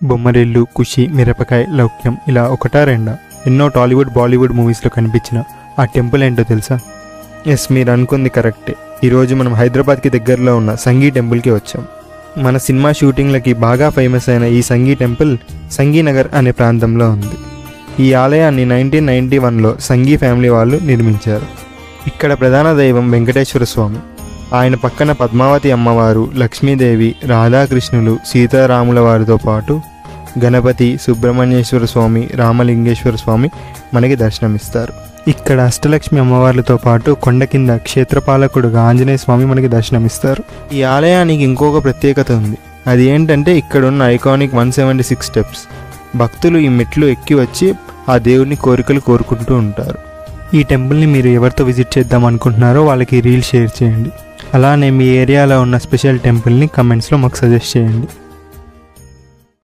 బొమ్మరిల్లు, ఖుషి, మిరపకాయ, లౌక్యం ఇలా ఒకటా రెండా ఎన్నో టాలీవుడ్ బాలీవుడ్ మూవీస్లో కనిపించిన ఆ టెంపుల్ ఏంటో తెలుసా? ఎస్, మీరు అనుకుంది కరెక్టే. ఈరోజు మనం హైదరాబాద్కి దగ్గరలో ఉన్న సంగీ టెంపుల్కి వచ్చాం. మన సినిమా షూటింగ్లకి బాగా ఫేమస్ అయిన ఈ సంగీ టెంపుల్ సంగీనగర్ అనే ప్రాంతంలో ఉంది. ఈ ఆలయాన్ని 1991లో సంగీ ఫ్యామిలీ వాళ్ళు నిర్మించారు. ఇక్కడ ప్రధాన దైవం వెంకటేశ్వర స్వామి. ఆయన పక్కన పద్మావతి అమ్మవారు, లక్ష్మీదేవి, రాధాకృష్ణులు, సీతారాముల వారితో పాటు గణపతి, సుబ్రహ్మణ్యేశ్వర స్వామి, రామలింగేశ్వర స్వామి మనకి దర్శనమిస్తారు. ఇక్కడ అష్టలక్ష్మి అమ్మవార్లతో పాటు కొండ కింద క్షేత్రపాలకుడుగా ఆంజనేయ స్వామి మనకి దర్శనమిస్తారు. ఈ ఆలయానికి ఇంకొక ప్రత్యేకత ఉంది. అది ఏంటంటే ఇక్కడున్న ఐకానిక్ 176 స్టెప్స్. భక్తులు ఈ మెట్లు ఎక్కి వచ్చి ఆ దేవుడిని కోరికలు కోరుకుంటూ ఉంటారు. ఈ టెంపుల్ని మీరు ఎవరితో విజిట్ చేద్దాం అనుకుంటున్నారో వాళ్ళకి రీల్ షేర్ చేయండి. అలానే మీ ఏరియాలో ఉన్న స్పెషల్ టెంపుల్ని కమెంట్స్లో మాకు సజెస్ట్ చేయండి.